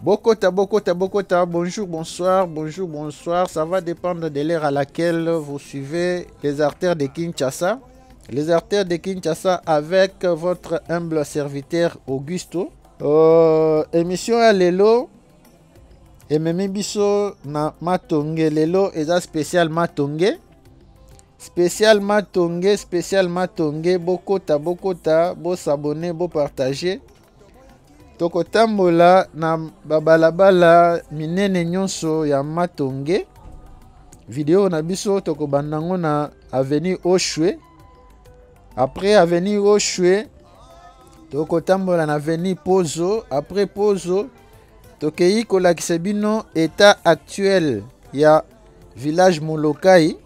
Bokota, Bokota, Bokota, bonjour, bonsoir, bonjour, bonsoir. Ça va dépendre de l'heure à laquelle vous suivez les artères de Kinshasa. Les artères de Kinshasa avec votre humble serviteur Augusto. Émission à Lelo. Ememi biso na matonge lelo eza spécial matonge. Spécial matonge, bokota, bo s'abonner, bo partager. Toko tambola na babalabala minene nyonso ya matonge. Vidéo na biso toko bandango na avenue Oshwe. Après avenue Oshwe, toko tambola na avenue Pozo. Après Pozo, tokei kolakisa bino état actuel ya village Molokai.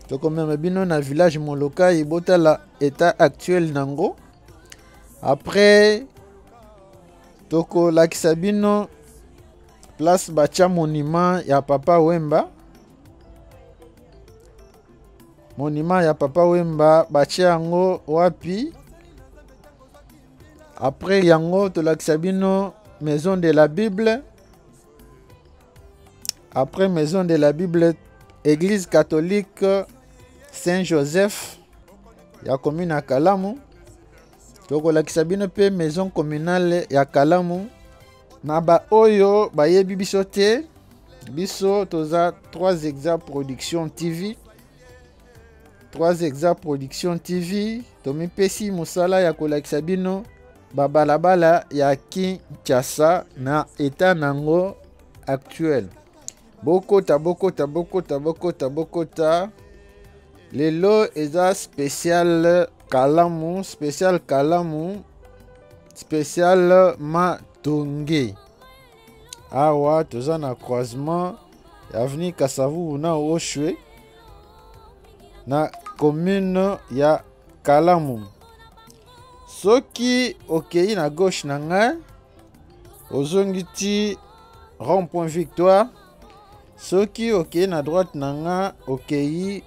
Toko mema bino na village Molokai botala état actuel nango. Après toko lakisa bino place bacha monument ya Papa Wemba. Monument ya Papa Wemba bacha yango wapi. Après yango to lakisa bino maison de la Bible. Après maison de la Bible, église catholique Saint-Joseph ya commune ya Kalamu. Toko lakisa bino pe maison communale ya Kalamu. Na ba oyo bayebi biso te. Biso toza 3 Exa Production TV. 3 Exa Production TV. Tomi pesi musala ya kolakisa bino babalabala ya Kinshasa na état nango actuel. Bokota. Lelo eza spécial Kalamu, spécial matonge. Awa toza na croisement ya avenue Kasavu na Oshwe na commune ya Kalamu. Soki okei na gauche na ngai ozongi ti rond-point Victoire. Soki okei na droite na ngai okei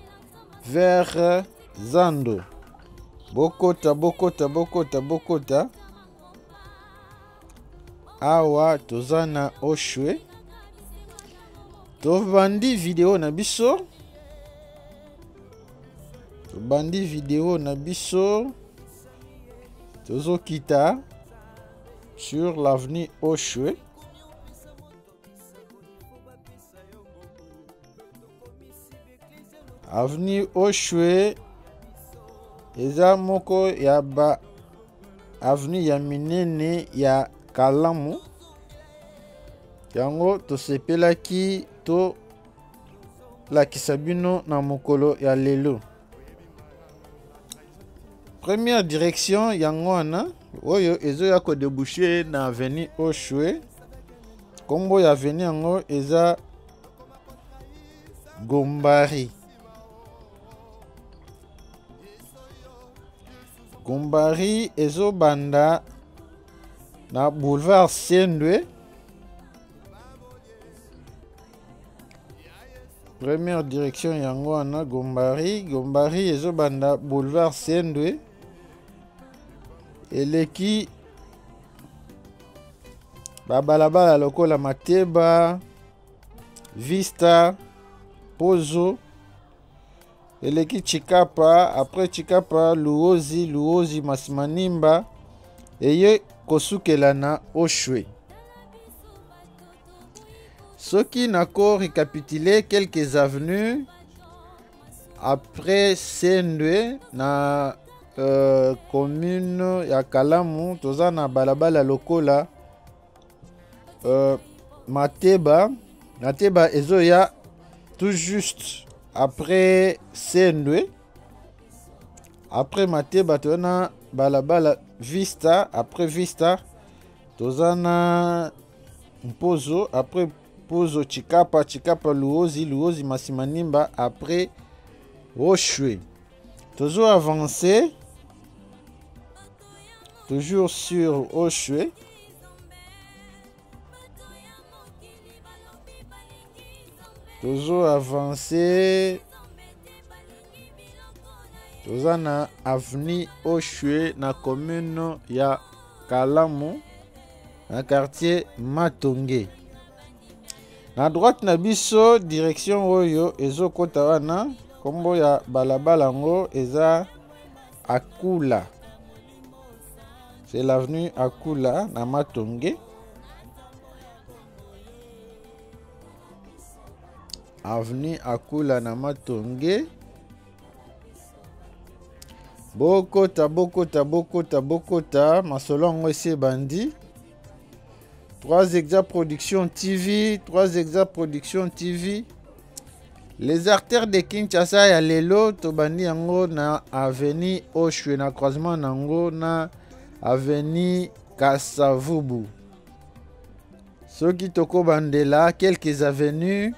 vers Zando. Bokota. Awa toza na Oshwe. Tobandi video na biso. Tozo kita sur l'avenue Oshwe. Avenue Oshwe eza moko ya ba avenue ya minene ya Kalamu. Yango tosepelaki to lakisa bino na mokolo ya lelo. Première direction yango wana oyo ezo ya ko déboucher na avenue Oshwe. Kombo ya avenue yango eza Gombari. Gombari ezo banda na boulevard Sendwe. Première direction yango wana Gombari ezo banda boulevard Sendwe. Eleki babalabala lokola Mateba, Vista, Pozo. Eleki Chikapa, après Chikapa Luozi Masimanimba eye kosukela na Oshwe. Soki nako récapituler quelques avenues après Sendwe na commune ya Kalamu toza na balabala lokola Mateba ezo ya tout juste après Sendwe. Après Mateba tona balabala Vista. Après Vista toza na Pozo. Après Pozo Chikapa Luozi Masimanimba. Après Oshwe. Toujours avancé. Toujours sur Oshwe. Toujours avancé. Toza na avenue Oshwe na commune ya Kalamu. na quartier Matonge. Na droite na biso direction oyo ezokota wana kombo ya balabala ngo eza Akula. C'est l'avenue Akula na Matonge. Avenue Akula na Matonge. Bokota masolongo ese bandi. 3 Exa Production TV, 3 Exa Production TV. Les artères de Kinshasa ya lelo tobandi yango na avenue Oshwe na croisement nango na avenue Kasavubu. Soki toko bandela quelques avenues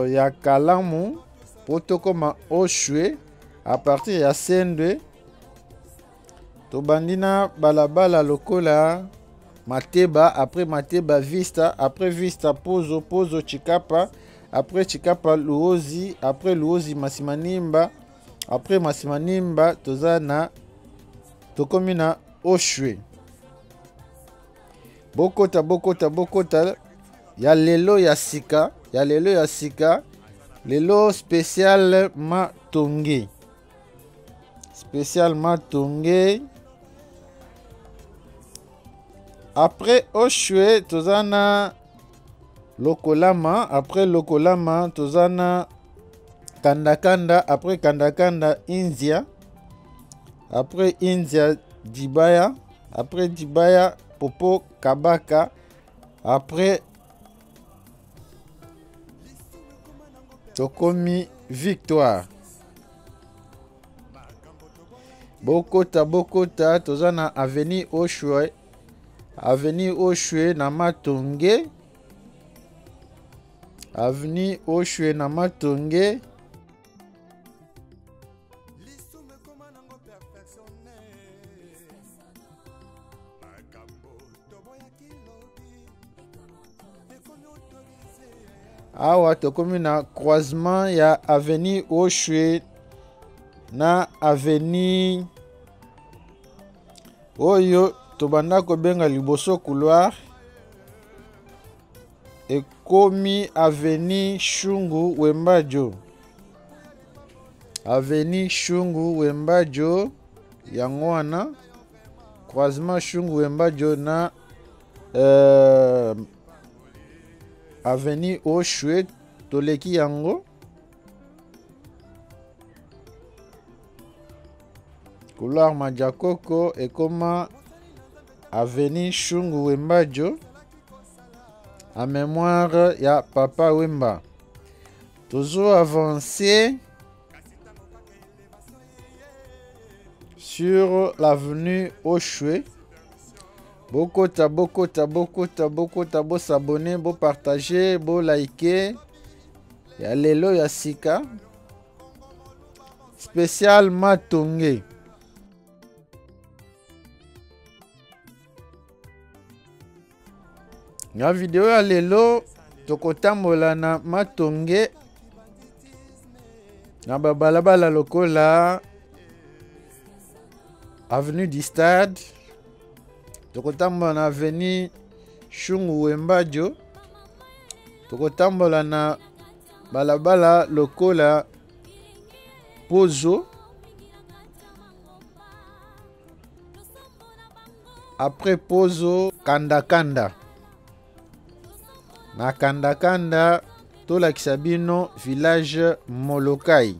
ya Kalamu potoko ma Oshwe à partir ya Sendwe tobandi na balabala lokola Mateba, après Mateba Vista, après Vista Pozo Chikapa, après Chikapa Luozi, après Luozi Masimanimba, après Masimanimba tozana tokomina Oshwe. Bokota ya lelo ya sika, lelo spécial Matonge. Spécial Matonge. Après Oshwe tozana Lokolama, après Lokolama tozana Kandakanda, après Kandakanda India, après India Dibaya, après Dibaya Popo Kabaka, après tokomi Victoire. Bokota tozana avenue Oshwe. Avenue Oshwe na Matonge. Avenue Oshwe na Matonge. Awa tokomi na croisement ya avenue Oshwe na avenue oyo tobanda kobenga liboso couloir ekomi avenue Shungu Wembajo. Avenue Shungu Wembajo yango wana croisement Shungu Wembajo na avenue Oshwe toleki yango couloir Majakoko ekoma avenue Shungu Wembajo en mémoire ya Papa Wemba. Toujours avancé sur l'avenue Oshwe. Bokota bo s'abonner, bo partager, bo liker. Ya lelo ya sika. Spécial Matonge. Na video ya lelo tokotambola na Matonge na babalabala lokola avenue du Stade, tokotambola na avenue Shungu Wembajo, tokotambola na balabala lokola Pozo, après Pozo Kandakanda. Na Kandakanda tolakisa bino village Molokai.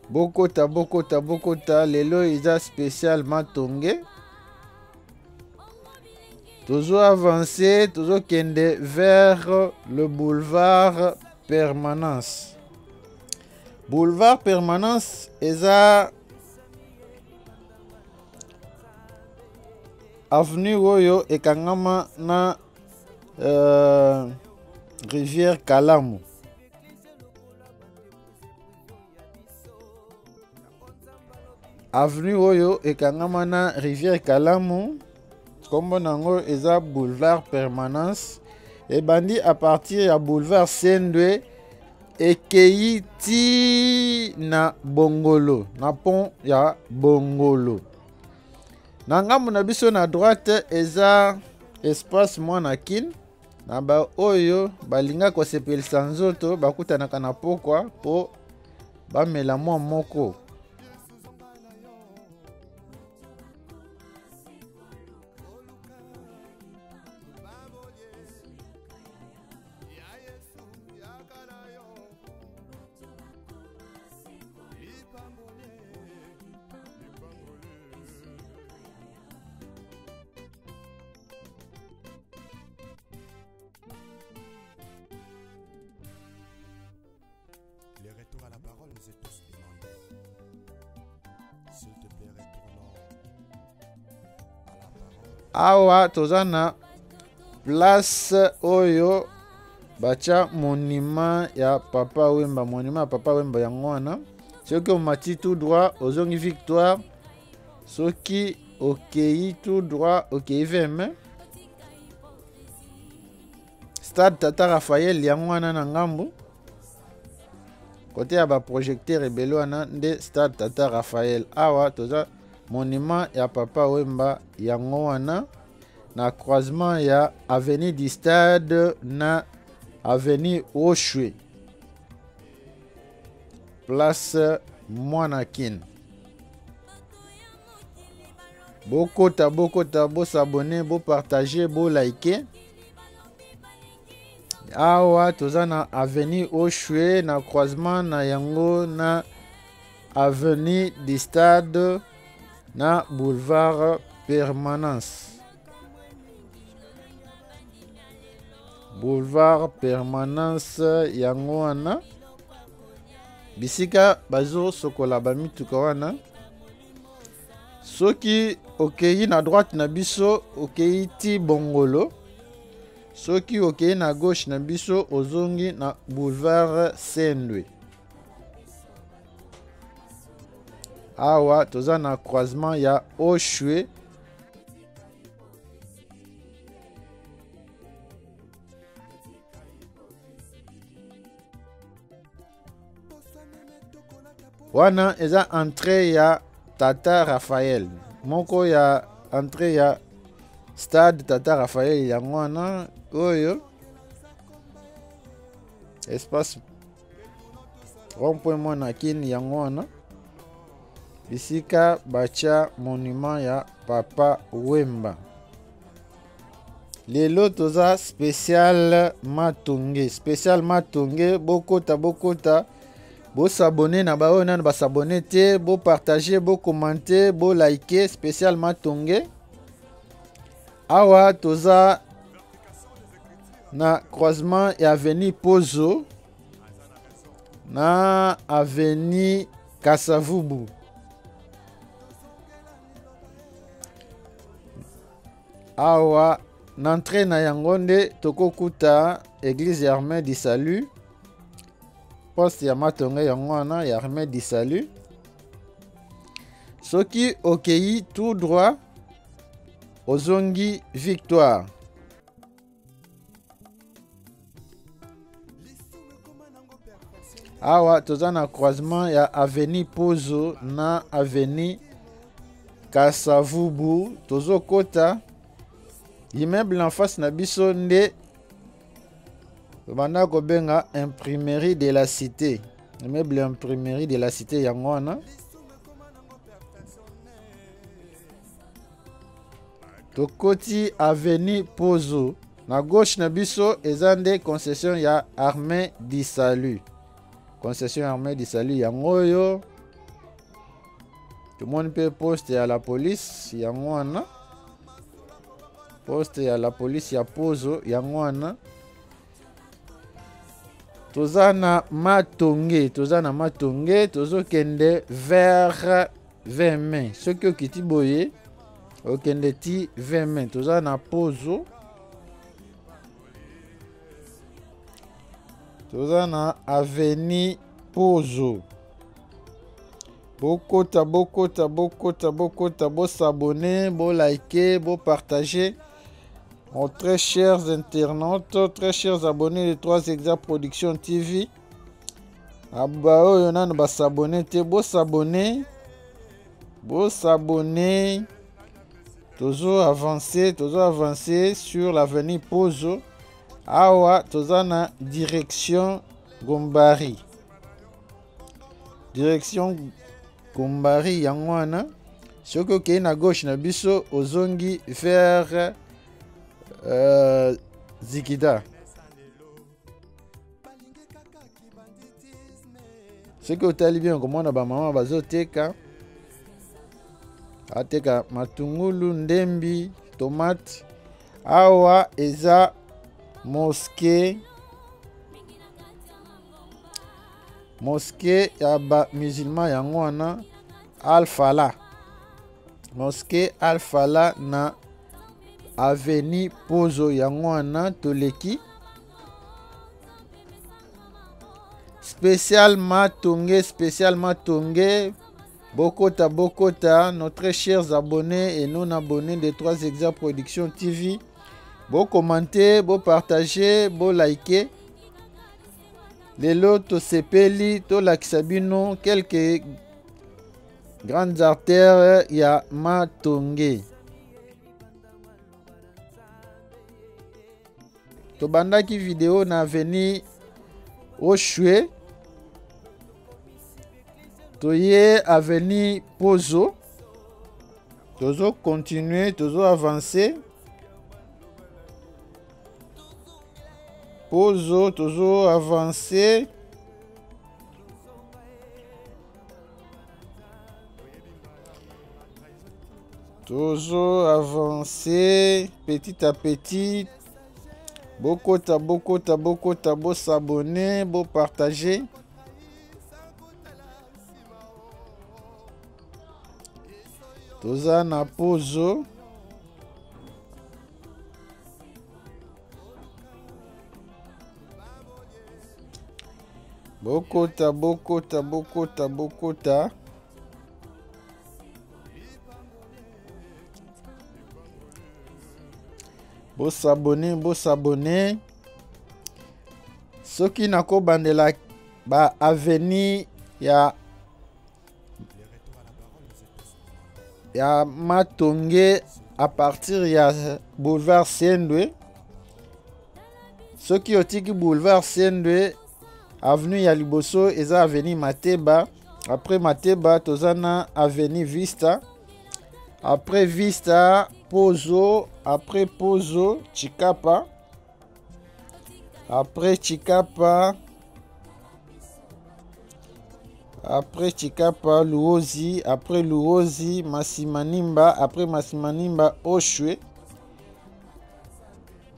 Bokota lelo eza spécial Matonge. Toujours avancé, toujours kende vers le boulevard Permanence. Boulevard Permanence eza avenue oyo ekangama na rivière Kalamu. Avenue oyo ekangama na rivière Kalamu. Kombo nango eza boulevard Permanence. Ebandi à partir ya boulevard Sendwe ekei ti na bongolo, na pont ya bongolo. Na ngambo na biso na droite eza espace mwana kin na ba oyo balinga kosepelisa nzoto bakutanaka na pokwa po bamela mwa moko. Les retours à la parole nous est tous demandé. S'il te plaît, retournons à la parole. Awa tozana place oyo bacha monument ya Papa Wemba. Monument ya Papa Wemba yango wana soki omati tout droit ozongi Victoire, soki okei tout droit okei VM stade Tata Raphaël yango wana na ngambo côté ya ba projecteur ebele wana nde stade Tata Raphaël. Awa toza monument ya Papa Wemba yango wana na croisement ya avenue du stade na avenue Oshwe, place Mwanakin. Bokota bo s'abonner, bo partager, bo liker. Awa toza na avenue Oshwe na croisement na yango na avenue du stade na boulevard Permanence. Boulevard Permanence yango wana bisika bazo sokola bamituka wana. Soki okei na droite na biso okei ti bongolo, soki okei na gauche na biso ozongi na boulevard Sendwe. Awa toza na croisement ya Oshwe wana eza entrée ya Tata Raphaël. Moko ya entrée ya stade Tata Raphaël yango wana oyo espace rond-point Mwanakin yango wana bisika bacha monument ya Papa Wemba. Lelo toza spécial Matonge, bokota bo s'abonner na ba oyo nana ba s'abonner te, bo partager, bo commenter, bo liker spécial Matonge. Awa toza na croisement ya avenue Pozo na avenue Kasavubu. Awa n'entrée na yango nde tokokuta église Armée du Salut, poste ya Matonge yango wana ya Armée du Salut. Soki okei tout droit ozongi Victoire. Awa toza na croisement ya avenue Pozo na avenue Kasavubu. Tozo kota immeuble en face na biso nde banda kobenga imprimerie de la cité. Immeuble imprimerie de la cité yango wana. Tokoti avenue Pozo. Na gauche na biso eza nde concession ya Armée du Salut. Concession Armée du Salut yango oyo. Tout le monde peut poste ya la police yango wana. Poste ya la police ya Pozo yango wana. Toza na Matonge, tozo kende vers 20 mai. Soki okiti boye okende ti 20 mai. Toza na Pozo. Toza na avenue Pozo. Bokota, bo s'abonner, bo liker, bo partager. Aux très chers internautes, très chers abonnés de 3 Exact Production TV, Aba oyo nano ba s'abonner te, bo s'abonner. Bo s'abonner. Toujours avancer sur l'avenue Pozo. Awa tozana direction Gombari. Direction Gombari yango wana. Soki okei na gauche na biso ozongi vers Zikida. Soki otali bien komona ba mama bazoteka. Ateka matungulu, ndembi, tomate. Awa eza mosquée ya ba musulman yango wana Al-Falah. Mosquée Al-Falah na avenue Pozo yango wana toleki. Spécialement tongé. Bokota, nos très chers abonnés et non abonnés de 3 Exa Production TV. Bon commenter, bon partager, bon liker. Lelo to sepeli, to lakisabino, quelques grandes artères ya Matongé. To bandaki vidéo na veni Oshwe. Toye avenue Pozo. Tozo continuer, tozo avancer. Pozo, tozo avancer. Tozo avancer petit à petit. Bokota, bo s'abonner, bo partager. Toza na Pozo. Bokota. Bo s'abonner. Soki nako bandela ba avenue ya Matongé à partir ya boulevard Sendwe. Soki otiki boulevard Sendwe, avenue ya liboso eza avenue Mateba. Après Mateba tozana avenue Vista. Après Vista Pozo. Après Pozo Chikapa. Après Chikapa Luozi. Après Luozi Masimanimba. Après Masimanimba Oshwe.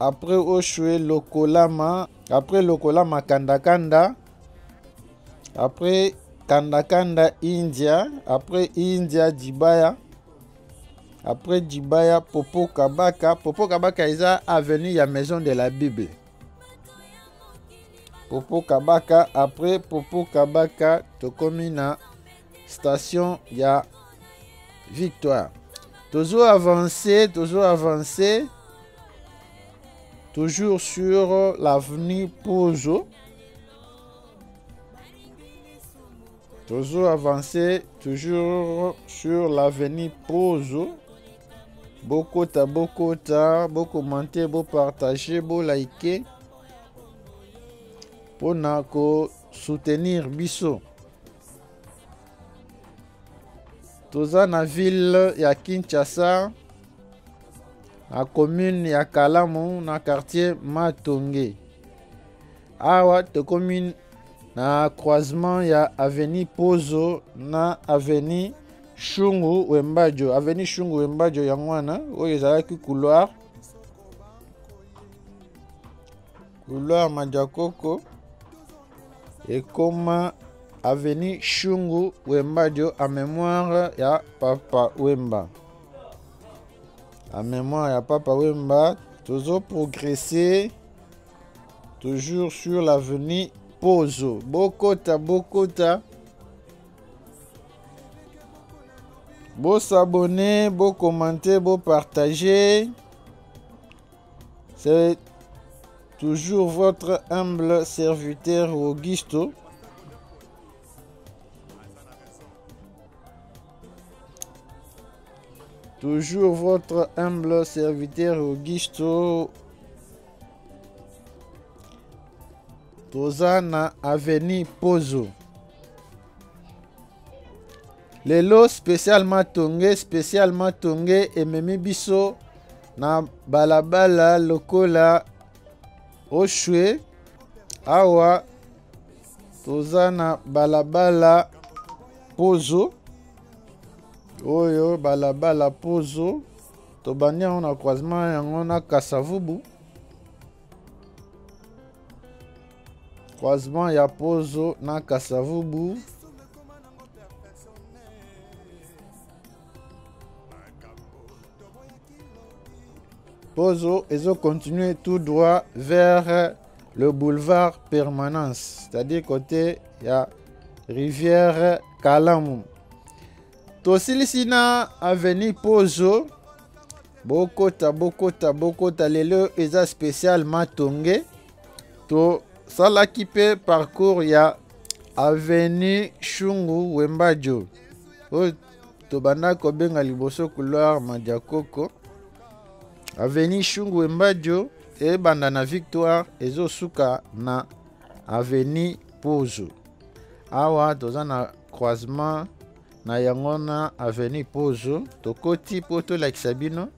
Après Oshwe Lokolama. Après Lokolama Kandakanda. Après Kandakanda India. Après India Djibaya. Après Djibaya Popo Kabaka. Popo Kabaka eza avenue ya Maison de la Bible. Popo Kabaka. Après Popo Kabaka tokomi na station ya Victoire. Toujours avancer. Toujours sur l'avenue Pozo. Toujours avancer. Toujours sur l'avenue Pozo. Bokota. Bo commenter, bo partager, bo liker. Pour ko soutenir biso. Toza na ville ya Kinshasa. Na commune ya Kalamu na quartier Matongé. Awa te commune na croisement ya avenue Pozo na avenue Shungu Wembajo. Avenue Shungu Wembajo yango wana oyo ezalaki couloir Majakoko ekoma avenue Shungu Wembajo a mémoire ya Papa Wemba. À mémoire ya Papa Wemba, toujours progresser, toujours sur l'avenue Pozo. Bokota. Bo s'abonner, bo commenter, bo partager. C'est toujours votre humble serviteur Augusto. Toujours votre humble serviteur Augusto. Toza na Avenue Pozo. Lelo spécialement tonge ememi biso na balabala lokola Oshwe. Awa toza na balabala Pozo. Oyo balabala Pozo. Tobandi yango na croisement yango na Kasavubu. Croisement ya Pozo na Kasavubu. Pozo ezo continuer tout droit vers le boulevard Permanence, c'est-à-dire côté ya rivière Kalamu. Tosilisi na Avenue Pozo. Bokota lelo eza spécial matonge. To salaki pe parcours ya Avenue Shungu Wembajo. O tobanda kobenga liboso couloir Madiakoko. Avenue Shungu Wembajo e banda na Victoire ezo suka na Avenue Pozo. Awa toza na croisement na yango na Avenue Pozo. Tokoti po tolakisa bino.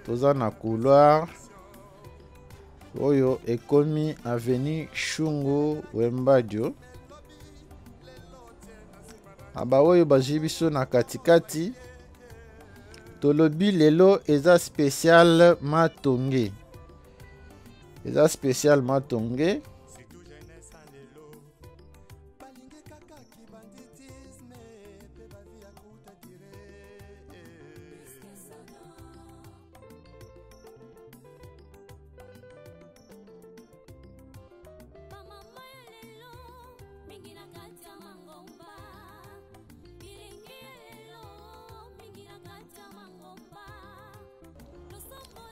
Toza na couloir oyo ekomi Avenue Shungu Wembajo. Aba oyo bazwi biso na katikati. Tolobi lelo eza spécial matonge. Eza spécial matonge.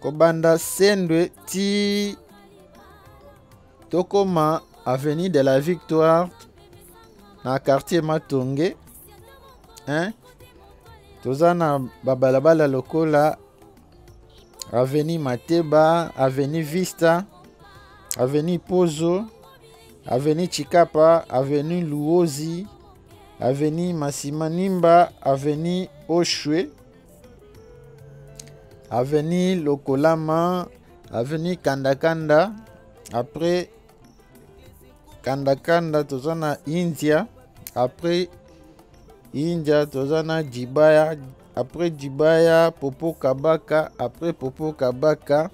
Kobanda Sendwe ti tokoma Avenue de la Victoire na quartier Matonge. Toza na babalabala lokola Avenue Mateba, Avenue Vista, Avenue Pozo, Avenue Chikapa, Avenue Luozi, Avenue Masimanimba, Avenue Oshwe, Avenue Lokolama, Avenue Kandakanda. Après Kandakanda toza na India. Après India toza na Jibaya. Après Jibaya Popo Kabaka. Après Popo Kabaka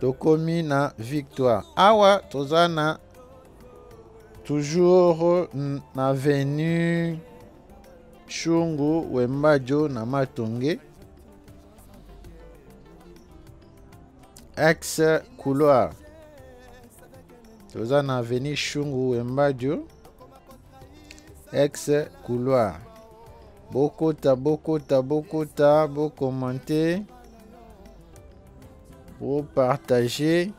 tokomi na Victoire. Awa toza na toujours na Avenue Shungu Wembajo na Matonge. Ex couloir. Toza na Avenue Shungu Wembajo. Ex couloir. Bokota, bo commenter, bo partager.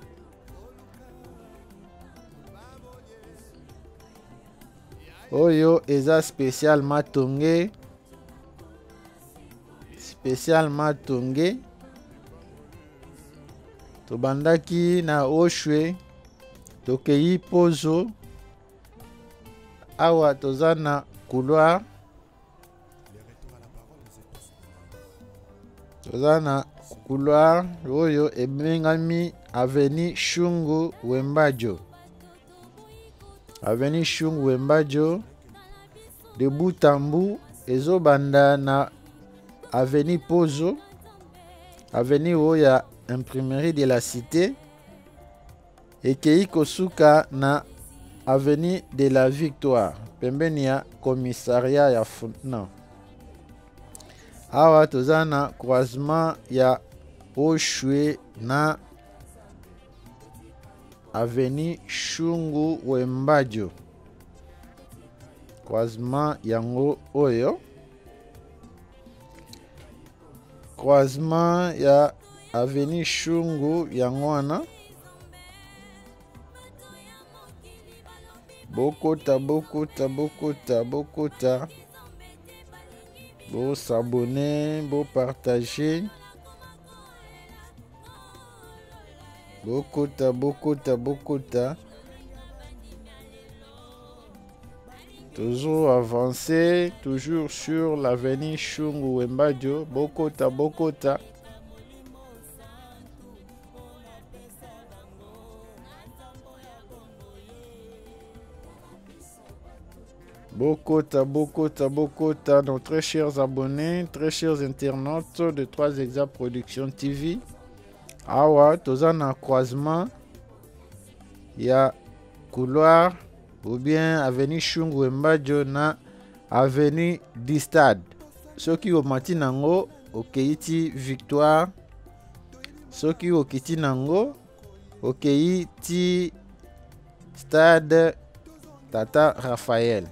Oyo eza spécial matonge. Spécial matonge. Tobandaki na Oshwe. Tokeyi Pozo. Awa toza na couloir. Toza na couloir oyo ebengami Avenue Shungu Wembajo. Avenue Shungu Wembajo de Butambu ezobanda na Avenue Pozo. Avenue oya Imprimerie de la Cité. Ekei kosuka na Avenue de la Victoire. Pembeni ya commissariat ya Fontenay. Awa toza na croisement ya Oshwe na Avenue Shungu Wembajo. Croisement yango oyo. Croisement ya avenue Shungu Yangwana. Bokota. Bo s'abonner, bo partager. Bokota. Toujours avancer, toujours sur l'avenue Shungu Wembadio. Bokota. Bokota, nos très chers abonnés, très chers internautes de 3 Exa Production TV. Awa, tozana croisement, il y a couloir ou bien avenue Shungu Wembadio na avenue du Stade. Ceux qui ont mati nango, okeiti Victoire. Ceux qui ont kiti nango, okeiti Stade Tata Raphaël.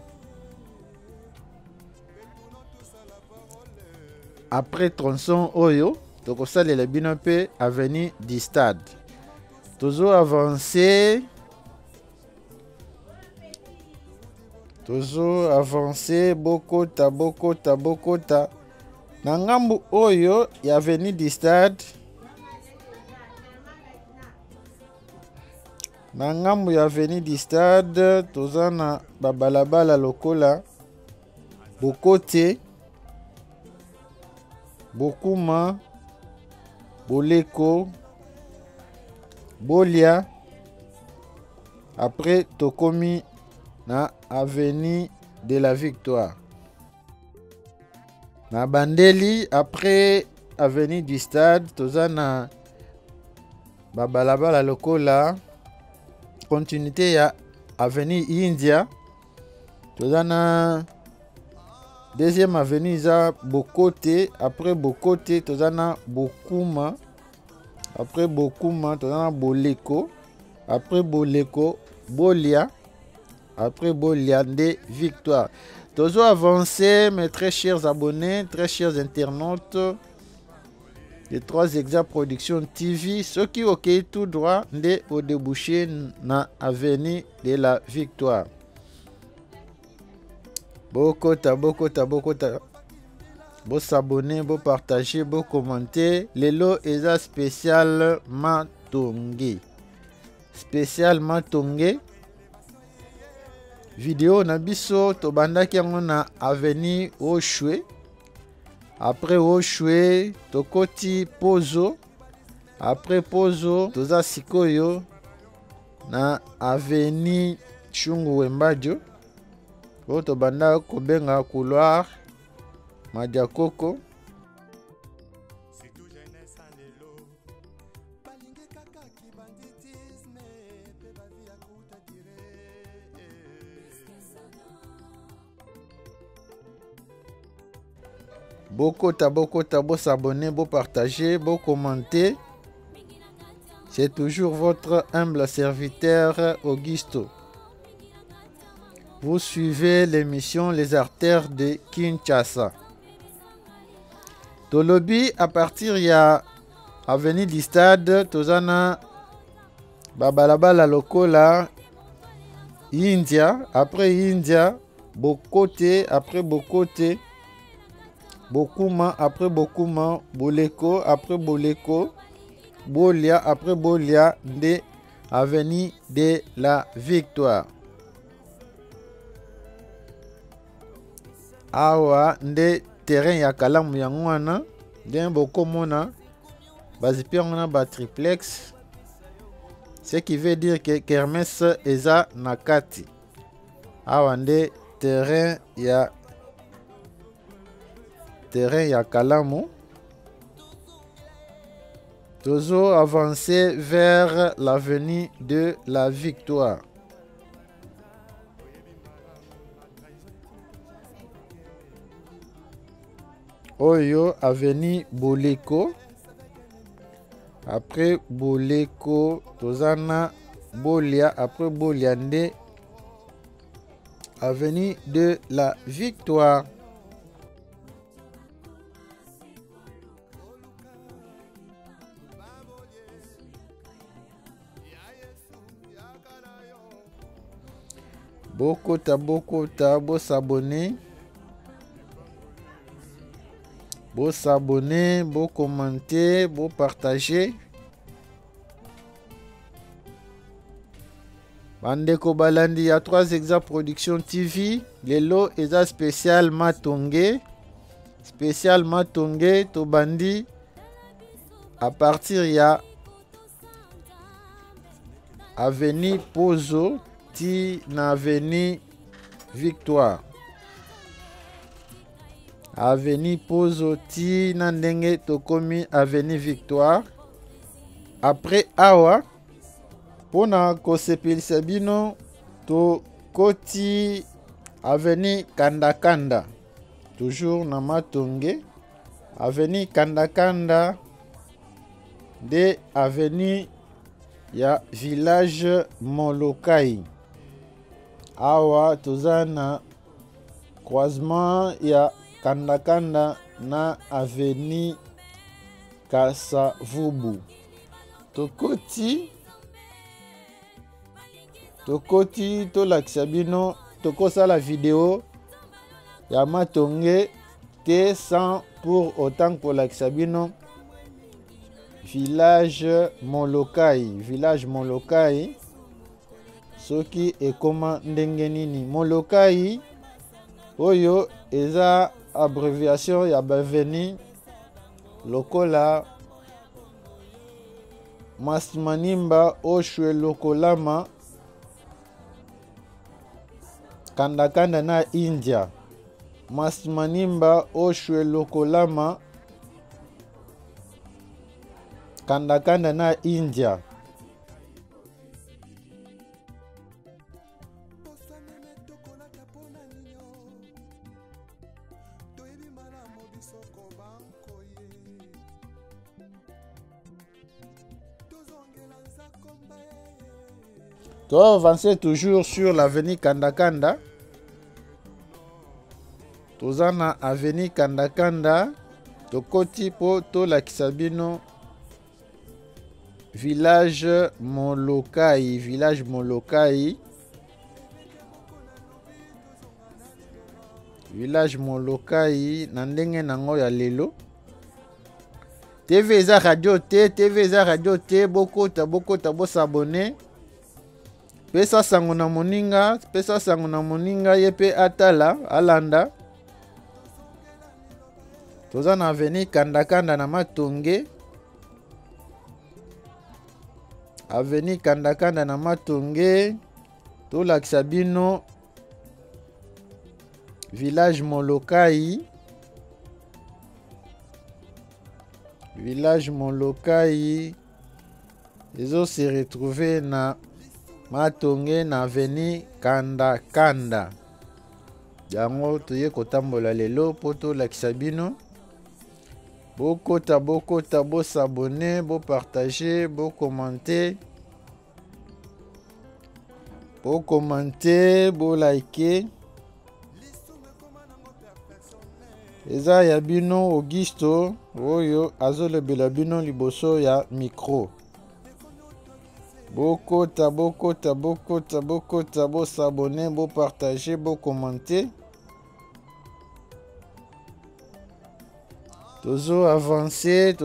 Après tronçon Oyo, tokosalela bino pe avenue du Stade. Toujours avancé. Bokota. Na ngambu Oyo ya avenue du Stade. Na ngambu ya avenue du Stade, tozana babalabala lokola Bokote, Bokuma, Boleko, Bolia. Après tokomi na avenue de la Victoire. Na bandeli après avenue du Stade, tozana babalabala lokola continuité ya avenue India. Tozana deuxième avenue za Bokote. Après Bokote tozana Bokuma. Après Bokuma tozana Boleko. Après Boleko Bolia. Après Bolia de Victoire. Toujours avancé, mes très chers abonnés, très chers internautes de 3 Exa Production TV. Ceux qui ont tout droit au débouché na avenue de la Victoire. Bokota. Bo s'abonner, bo partager, bo commenter. Lelo eza spécial Matonge. Spécial Matonge. Vidéo na biso to bandaki yango na avenue Oshwe. Après Oshwe tokoti Pozo. Après Pozo toza sikoyo na avenue Shungu Wembadio. To banda kobenga couloir Madiakoko. Bokota, bo s'abonner, bo partager, bo commenter. C'est toujours votre humble serviteur Augusto. Vous suivez l'émission Les Artères de Kinshasa. Tolobi à partir ya avenue du Stade, tozana babalabala lokola India. Après India, Bokote. Après Bokote, Bokuma. Après Bokuma, Boleko. Après Boleko, Bolia. Après Bolia, de avenue de la Victoire. Awa nde terrain ya kalamu yango wana nde bokomona bazipionga ba triplex, ce qui veut dire que kermesse eza nakati. Awa nde terrain ya kalamu. Toujours avancer vers l'avenue de la Victoire. Oyo avenue Boleko. Après Boleko tozana Bolia. Après Bolia nde avenue de la Victoire. Bokota bokota, bo s'abonner. Bo s'abonner, bo commenter, bo partager. Bandeko balandi ya 3 Exa Production TV. Lelo eza spécial Matonge. Spécial Matonge to bandi à partir ya Avenue Pozo ti na Avenue Victoire. Avenue Pozo ti na ndenge tokomi Avenue Victoire. Après awa pona kosepelisa bino to koti Avenue Kanda Kanda. Toujours na Matonge. Avenue Kanda Kanda de Avenue ya village Molokai. Awa tozana croisement ya Kanda Kanda na Avenue Kasavubu. Tokoti tolakisa bino tokosa la vidéo ya Matonge te sans pour autant kolakisa bino village Molokai soki ekoma ndenge nini. Molokai oyo eza abréviation ya baveni lokola Masimanimba Oshwe Lokolama Kanda Kanda na India. Masimanimba Oshwe Lokolama Kanda Kanda na India. To avancer toujours sur l'avenue Kanda Kanda. Tozana avenue Kanda Kanda. Tokoti po to lakisa bino village Molokai. Village Molokai. Village Molokai na ndenge nango ya lelo. TV eza radio te, TV eza radio te, bokota bo s'abonner. Pesa sango na moninga yepe atala alanda. Toza na avenue Kanda Kanda na Matonge. Avenue Kanda Kanda na Matonge. Tolakisa bino village Molokai. Village Molokai. Ils ont se retrouvé na Matonge na avenue Kanda Kanda. Yango toye kotambola lelo po tolakisa bino. Bokota bo s'abonner, bo partager, bo commenter. Bo commenter, bo liker. Eza ya bino Augusto oyo azolebela bino liboso ya micro. Bokota bo s'abonner, bo partager, bo commenter. Tozo avancer.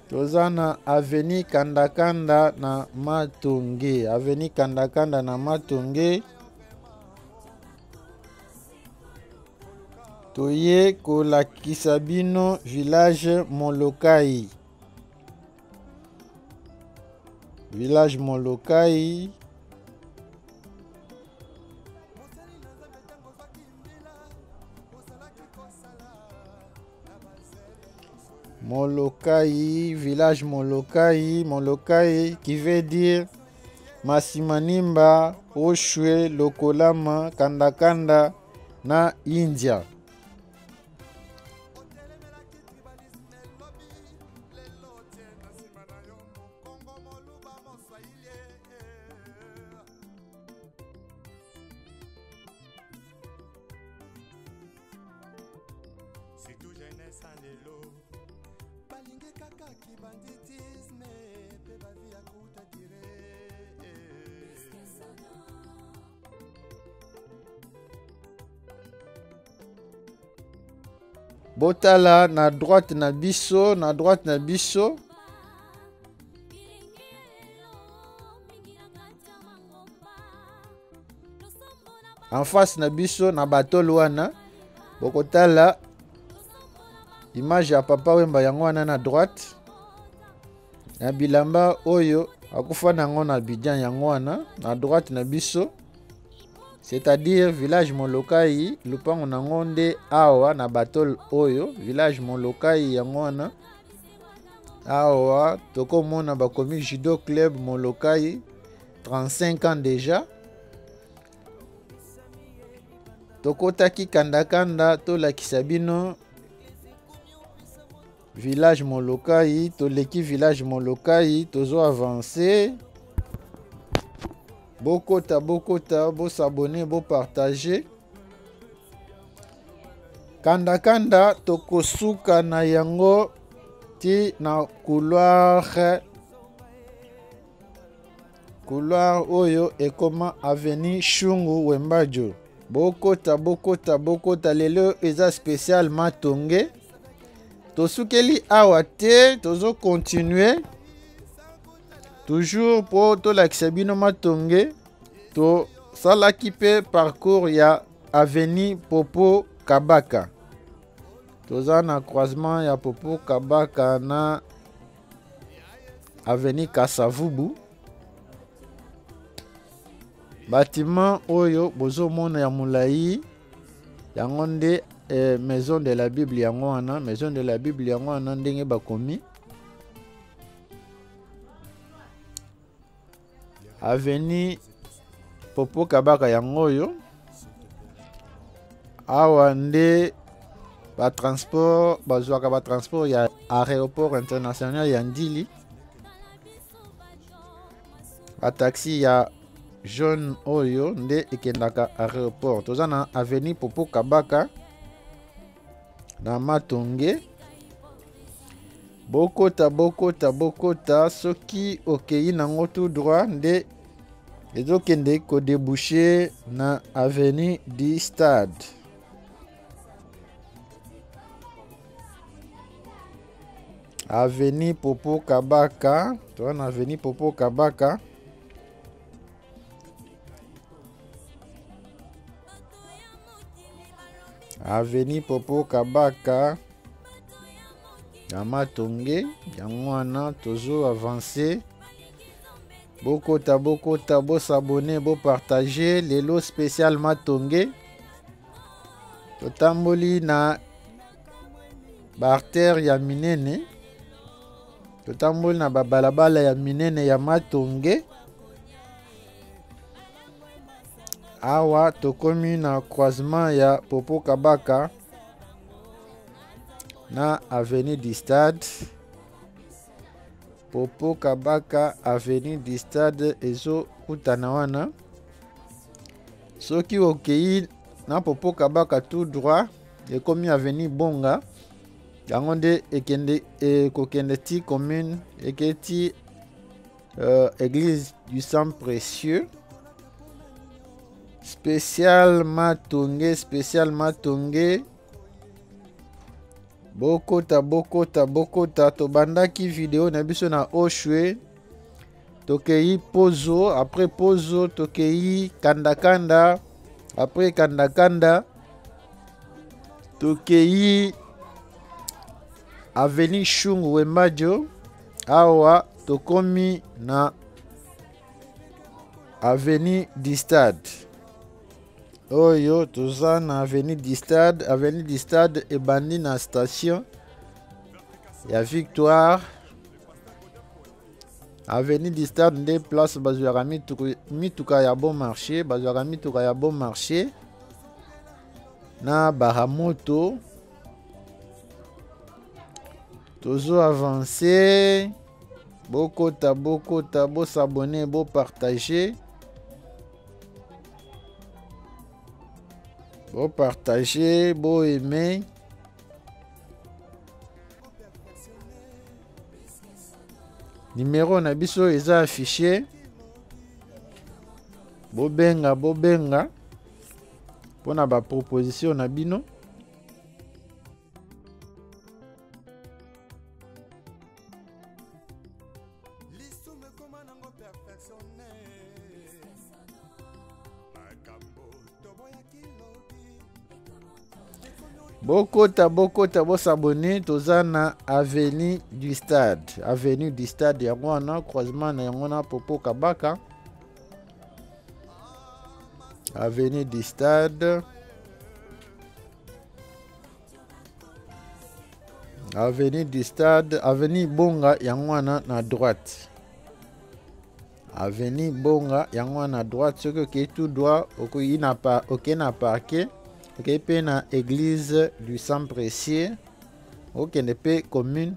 Tozana avenue Kanda Kanda na Matonge. Avenue Kanda Kanda na Matonge. Toye kolakisa bino village Molokai. Village Molokai. Molokai, village Molokai qui veut dire Masimanimba Oshwe Lokolama Kanda Kanda na India. balingi kaka kibanditisme pe bavi ya kuta dire Botala na droite na biso, na droite na biso. En face na biso na batolo wana. Bokotala image ya Papa Wemba yango wana na droite. Na bilamba oyo akufa nango na Abidjan yango wana na droite na biso. C'est-à-dire village Molokai, lupango nango nde awa na batol oyo, village Molokai yango wana. Awa tokomona bakomi Judo Club Molokai, 35 ans déjà. Tokotaki kanda tolakisa bino village Molokai, toleki village Molokai, tozo avancer. Bokota, bo s'abonner, bo partager. Kanda tokosuka na yango ti na couloir oyo ekoma avenue Shungu Wembajo. Bokota lelo eza spécial Matonge. Tosukeli awa te, tozo continuer. Toujours pour tolakisa bino Matonge. To salaki pe parcours ya avenue Popo Kabaka. Toza na croisement ya Popo Kabaka na avenue Kasavubu. Bâtiment oyo bozo mona ya mulai yango nde maison de la Bible yango wana, maison de la Bible yango wana ndenge bakomi avenue Popo Kabaka yango oyo. Awa nde ba transport bazwaka ba transport ya aéroport international ya Ndili. Ba taxi ya jaune oyo nde ekendaka aéroport. Toza na avenue Popo Kabaka na Matonge. Bokota soki okei nango tout droit nde ezokende ko déboucher na avenue du Stade. Avenue Popo Kabaka, toza na avenue Popo Kabaka. Avenue Popo Kabaka na Matonge yango wana tozo avancer. Bokota bo s'abonner, bo partager. Lelo spécial Matonge. Totamboli na barter ya minene. Totamboli na babalabala ya minene ya Matonge. Awa tokomi na croisement ya Popo Kabaka na avenue du Stade. Popo Kabaka avenue du Stade ezo kutana wana. Soki okei na Popo Kabaka tout droit ekomi avenue Bonga. Yango nde ekende kokende ti commune eketi église du sang précieux. Spécial Matonge. Bokota tobandaki video na biso na Oshwe. Tokei Pozo, après Pozo tokei Kanda. Après Kanda tokei avenue Shungu Wembajo. Awa tokomi na avenue du Stade. Oyo toza na avenue du Stade. Avenue du Stade ebandi na station ya Victoire. Avenue du Stade nde place bazwaka mituka ya bon marché. Bazwaka mituka ya bon marché na baramoto. Tozo avancer. Bokota bo s'abonner, bo partager. Bo partager, bo aimer. Numéro na biso eza affiché. Bobenga pona ba proposition na bino. Bokota bosabone toza na avenue du stade yango wana croisement na yango na Popo Kabaka. Avenue du stade, avenue Bonga yango wana na droite. Avenue Bonga yango wana na droite, ce que tout droit ok na parquet. Ok, pe na église du Sang Précieux. Ok, ne pe commune.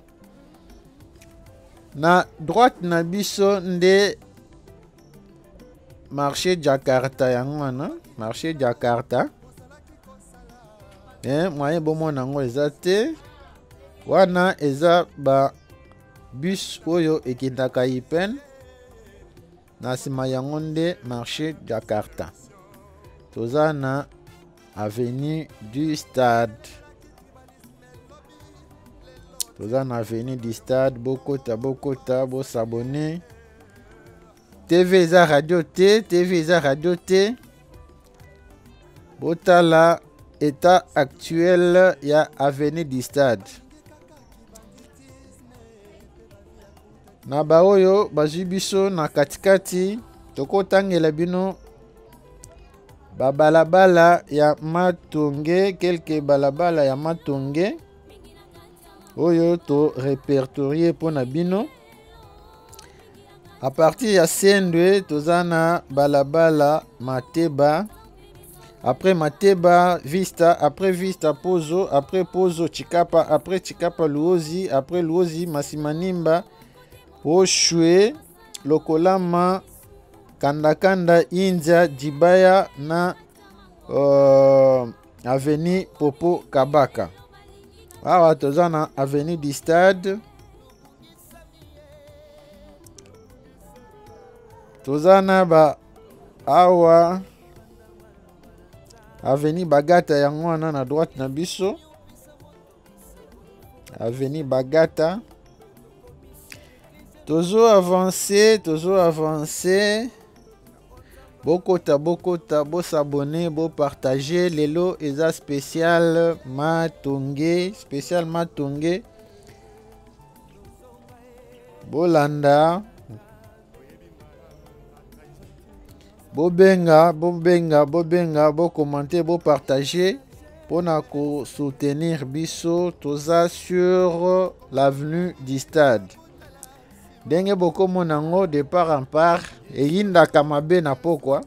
Na droite na biso nde marché Jakarta yango wana. Marché Jakarta. Moyen bomo nango eza te. Wana eza ba bus oyo ekendaka Ipen. Na sima yango nde marché Jakarta. Toza na avenue du stade. Toza na avenue du stade. Bokota s'abonner. TV eza radio te. Botala état actuel ya avenue du stade. Na ba oyo bazwi biso na katikati tokotangela bino balabala ya Matonge, quelques balabala ya Matonge oyo to répertorier pona bino. À partir ya Sendwe toza na balabala Mateba, après Mateba Vista, après Vista Pozo, après Pozo Chikapa, après Chikapa Luozi, après Luozi Masimanimba, Oshwe Lokolama Kanda India Dibaya na avenue Popo Kabaka. Awa toza na avenue du stade. Toza na ba awa avenue Bagata yango wana na droite na biso. Avenue Bagata. Tozo avancer. Bokota, s'abonner, partager. Lelo eza spécial Matonge. Bolanda. Bobenga, commenter, partager. Pour soutenir biso. Toza sur l'avenue du stade. Denge boko monango de part en part eyinda kamabe na pokwa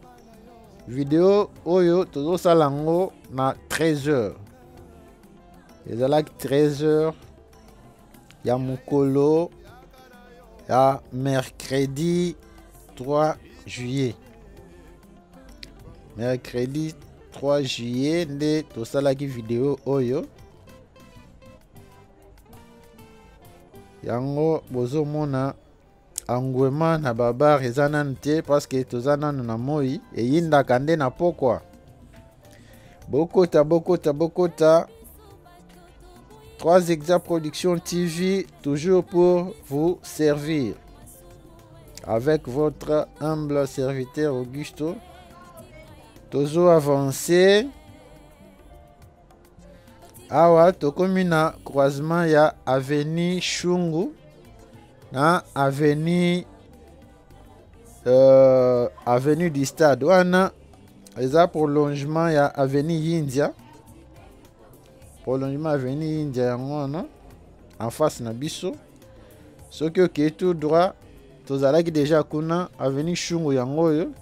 video oyo tozo salango na 13h. Ezalaki 13h ya mukolo ya mercredi 3 juillet. Mercredi 3 juillet nde tosalaki video oyo. Yango bozo mona engouement na babar eza nanu te parce que toza nanu na moi eyindaka nde na pokwa. Bokota 3 Exa Production TV, toujours pour vous servir avec votre humble serviteur Augusto. Tozo avancé. Awa tokomi na croisement ya avenue Shungu na avenue du stade. Wana eza prolongement ya avenue India. Prolongement avenue India yango wana en face na biso. Soki okei tout droit tozalaki déjà kuna avenue Shungu yango oyo.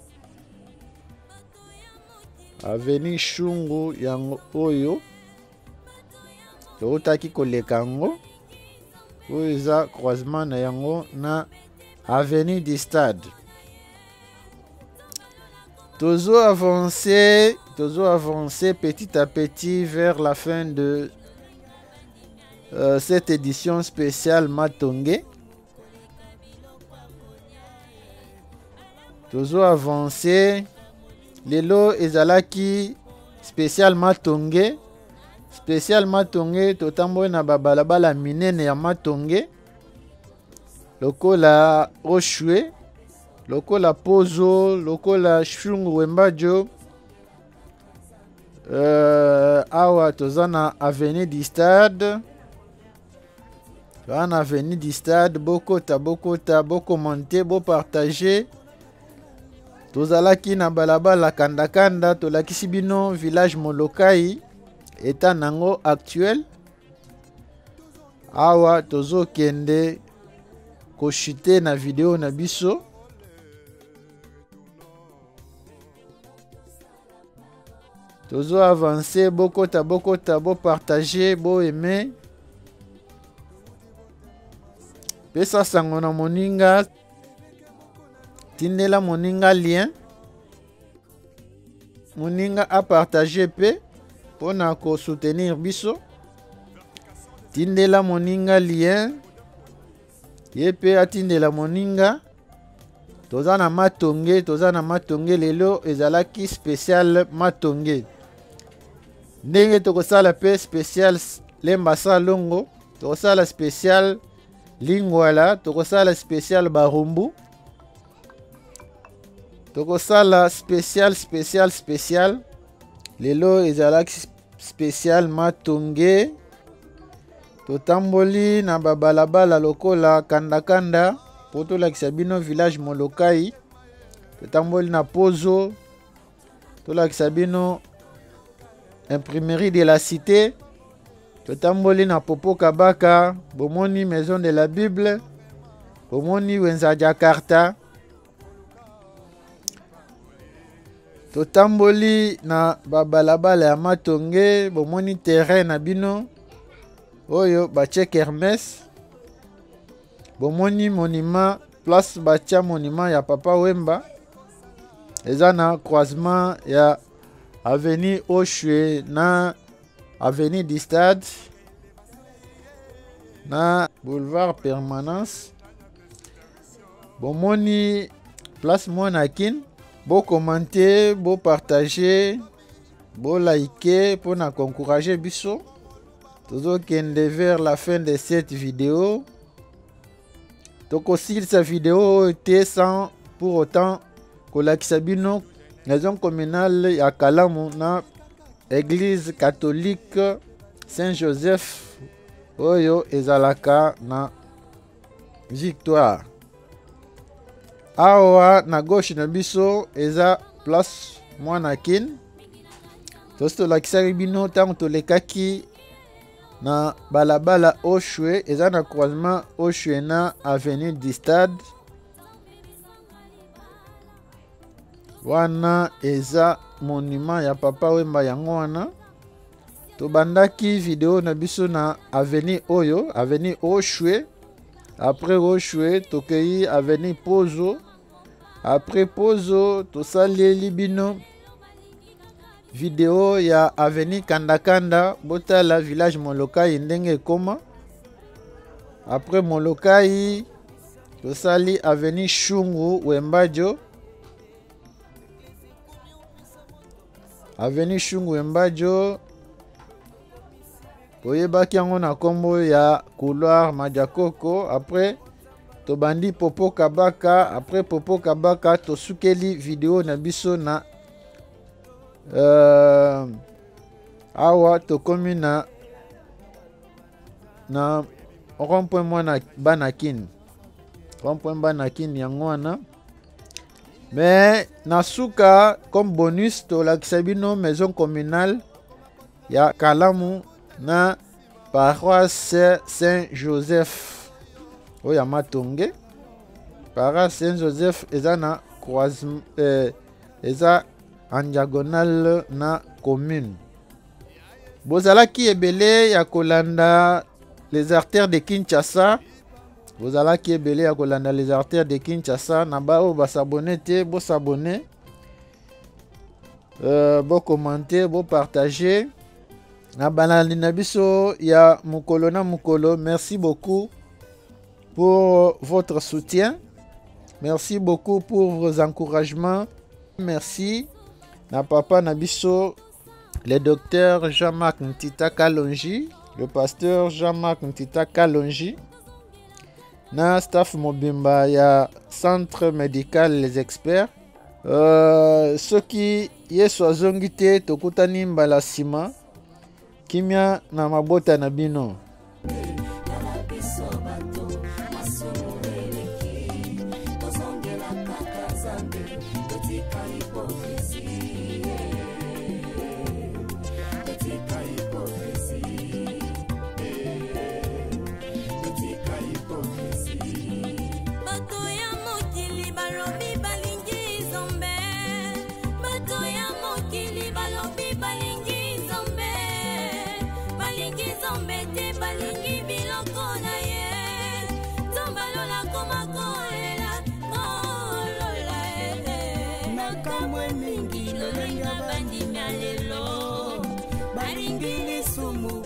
Avenue Shungu yango oyo. Totaki koleka yango oyo eza croisement na yango na avenue du stade. Tozo avancer petit à petit vers la fin de cette édition spéciale Matonge. tozo avancer. Lelo ezalaki spécial Matonge. Spécial Matonge totamboli na babalabala minene ya Matonge. Lokola Oshwe, lokola Pozo, lokola Shungu Wembajo. Awa toza na avenue du Stade. Toza na avenue du Stade. Bokota, bokommente, bopartage. Tozalaki na balabala kanda tolakisi bino village Molokai eta nango actuel. Awa tozo kende koshite na video na biso. Tozo avancer, bokota, bopartage, bo aimer. Pesa sango na moninga. Tindela moninga lien. Moninga a partager pe. Pona ko soutenir biso. Tindela moninga lien. Yepe atindela moninga. Toza na Matonge lelo ezalaki spécial Matonge. Ndenge tokosala pe spécial Lemba Salongo, tokosala spécial Lingwala, tokosala spécial Barumbu. Tokosala spécial lelo ezalaki spécial Matonge. Totamboli na babalabala lokola kanda po tolakisa bino village Molokai. Totamboli na Pozo, tolakisa bino imprimerie de la cité. Totamboli na Popo Kabaka, bomoni maison de la Bible, bomoni Wenza Jakarta. Totamboli na babalabala ya Matonge, bomoni terrain na bino oyo batie Hermès. Bomoni monument, place batia monument ya Papa Wemba. Eza na croisement ya avenue Oshwe na avenue du Stade na boulevard Permanence. Bomoni place Monakin. Bo commenter, bo partager, bo liker pour na encourager biso. Tozo kende vers la fin de cette vidéo. Donc aussi cette vidéo était sans pour autant kolakisa bino maison communale ya Kalamu na église catholique Saint-Joseph oyo ezalaka na Victoire. Awa na gauche na biso eza place Monakin. Tosi tolakisa bino tango tolekaki na balabala Oshwe, eza na croisement Oshwe na avenue du Stade. Wana eza monument ya Papa Wemba yango wana. Tobandaki video na biso na avenue oyo, avenue Oshwe. Après Oshwe tokei avenue Pozo. Après Pozo tosaleli bino video ya avenue Kanda botala village Molokai ndenge koma. Après Molokai tosali avenue Shungu Wembajo. Avenue Shungu Wembajo boyebaki yango na kombo ya couloir Majakoko. Après tobandi Popo Kabaka. Après Popo Kabaka tosukeli video na biso na awa tokomi na rond-point mwana Banakin. Rond-point Banakin yango wana. Mais nasuka comme bonus tolakisa bino maison communale ya Kalamu na paroisse Saint-Joseph oya Matonge. Paroisse Saint-Joseph eza na croisement eza en diagonale na commune. Bozalaki ebele ya kolanda les artères de Kinshasa. Bozalaki ebele ya kolanda les artères de Kinshasa. Na bao basabone te, bo s'abonner, bo commenter, bo partager. Na balandi na biso ya mukolo na mukolo. Merci beaucoup pour votre soutien. Merci beaucoup pour vos encouragements. Merci. Na papa Nabiso, le docteur Jean-Marc Ntita Kalonji, le pasteur Jean-Marc Ntita Kalonji, na staff mobimba ya centre médical les experts. Ceux qui yesu azongi te tokutani mbala sima kimia na mabota na bino.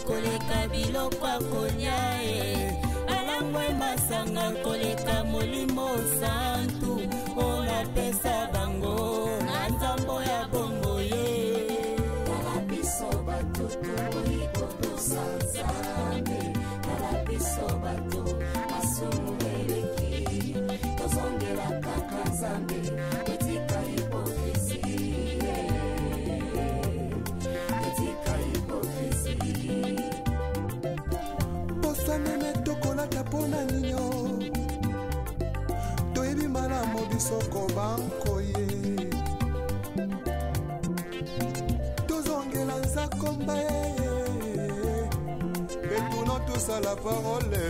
Koleka biloko akolia alangwe masanga koleka molimo santu ona pesa bango na nzambo ya bongo ye kalabiso bato toiko sanzame kalabiso bato asumueleki tozongela kaka nzambe etika hipokrisi etika hipokrisi Meme tokolata pona ninyo toyebi malamu bisoko bankoye tozongela nzakomba ye etuno tosala parole